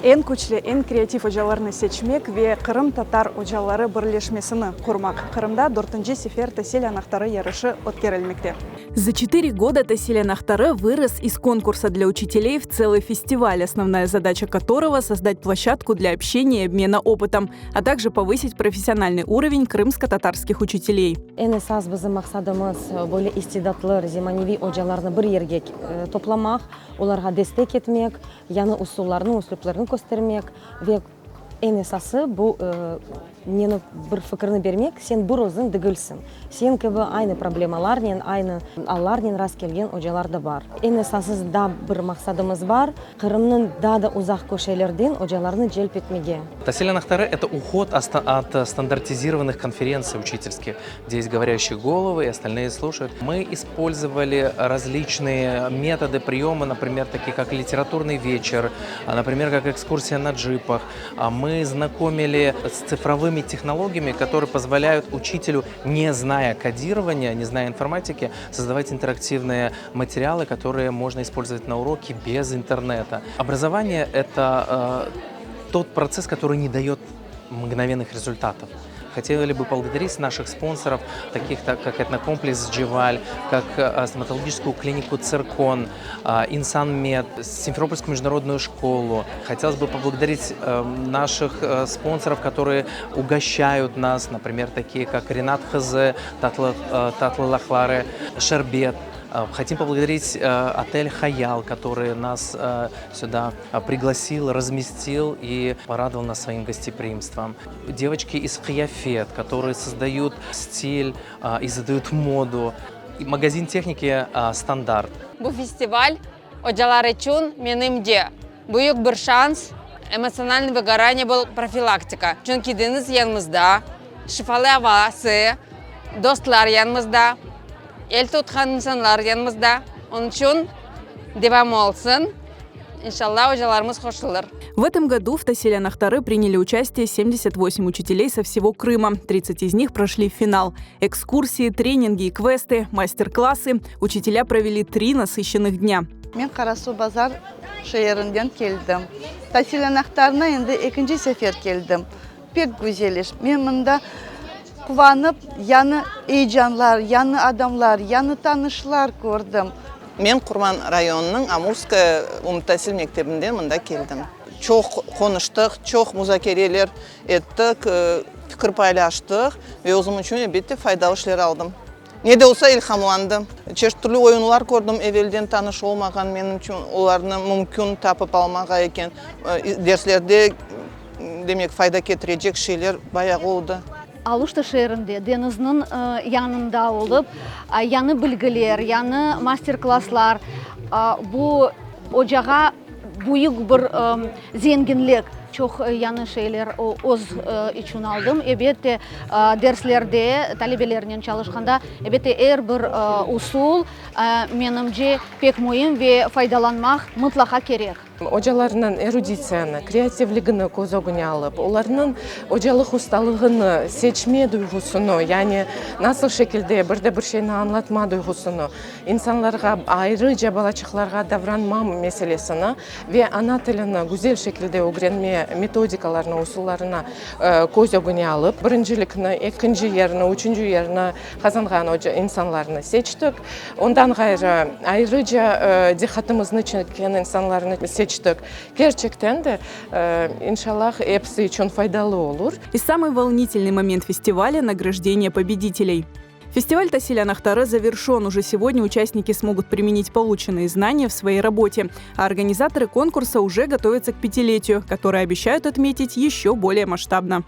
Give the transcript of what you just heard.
En күчле, en креатив ожаларны seçmek ve Kırım Tatar Ocaları Birleşmesini kurmak. Kırım'da 4-нче Сефер Тәсел анахтары ярышы өткөрүлмөктө. За 4 года Тәсел анахтары вырос из конкурса для учителей в целый фестиваль, основная задача которого – создать площадку для общения и обмена опытом, а также повысить профессиональный уровень крымско-татарских учителей. En esas bizim maksadımız böyle istidatlı zemanevi hocalarını bir yerге toplamak, onlara destek etmek, yanı usullarını, usluplarını göstermek ve en esası bu meni bir fikrini vermek, sen bir özün digilsin. Sen gibi aynı problemalarla, aynı allarla rast kelgen hocalar da var. En esası da bir maksadımız var. Kırım'ın daha da uzak köşelerden hocalarını celp etmege. Тәсел анахтары – это уход от стандартизированных конференций учительских, где есть говорящие головы и остальные слушают. Мы использовали различные методы приема, например, такие как литературный вечер, например, как экскурсия на джипах. Мы знакомили с цифровыми технологиями, которые позволяют учителю, не зная кодирования, не зная информатики, создавать интерактивные материалы, которые можно использовать на уроке без интернета. Образование – это тот процесс, который не дает мгновенных результатов. Хотели бы поблагодарить наших спонсоров, таких как этнокомплекс «Дживаль», как стоматологическую клинику «Циркон», «Инсанмед», Симферопольскую международную школу. Хотелось бы поблагодарить наших спонсоров, которые угощают нас, например, такие как Ренат Хазе, Татлы Лахлары, Шербет. Хотим поблагодарить отель «Хаял», который нас сюда пригласил, разместил и порадовал нас своим гостеприимством. Девочки из «Хаяфет», которые создают стиль и задают моду. И магазин техники «Стандарт». Bu festival hocalar için menimce büyük bir şans, emosyonel выгорание был profilaktika. Çünkü deniz yanımızda, şifalı havası, dostlar yanımızda. El tutkan insanlar yanımızda. Onun için devam olsun. Иншаллах, hocalarımız hoş olur. В этом году в Тәсел анахтары приняли участие 78 учителей со всего Крыма. 30 из них прошли в финал. Экскурсии, тренинги и квесты, мастер-классы. Учителя провели 3 насыщенных дня. Мен Карасу Базар şehrinden geldim. Тәсел анахтарына енді 2-нче sefer geldim. Pek güzel iş. Men mında kuvanıp yanı heyecanlar, yanı adamlar, yanı tanışlar gördüm. Мен Құрман районының Амурская Умтасил мектебінде мында келдім. Çok konuştuk, çok müzakereler ettik, fikir paylaştık ve o zaman için elbette faydalı şeyler aldım. Ne de olsa ilhamlandım. Çeşitli türlü oyunlar gördüm, evvelden tanış olmagan benim için onlarını mümkün tapıp almağa eken derslerde demek fayda getirecek şeyler bayağı oldu. Алушта шерінде деніздің янында олып, яны білгілер, яны мастер-класслар, бұл ocаға büyük bir zenginlik. Çok yanı şeyler öz için aldım. Elbette derslerde talebelerinin çalışkanda elbette bir usul menimce pek mühim ve faydalanmak mutlaka gerek. Hocalarının erudisiyonu, kreativligini göz önüne alıp, onların hocalık ustalığını seçme duygusunu, yani nasıl şekilde bir şeyini anlatma duygusunu, insanlara ayrıca balaçıklarga davranma meselesini ve ana tilini güzel şekilde öğrenme metodikalarını, usullarına göz önüne alıp, birincilikini, ikinci yerini, üçüncü yerini kazangan insanlarını seçtik. Ondan gayrı ayrıca dikkatimizni çeken insanlarını seçtik. Gerçekten de иншаллах hepsi için faydalı olur. И самый волнительный момент фестиваля – награждение победителей. Фестиваль Тәсел анахтары завершен. Уже сегодня участники смогут применить полученные знания в своей работе. А организаторы конкурса уже готовятся к 5-летию, которое обещают отметить еще более масштабно.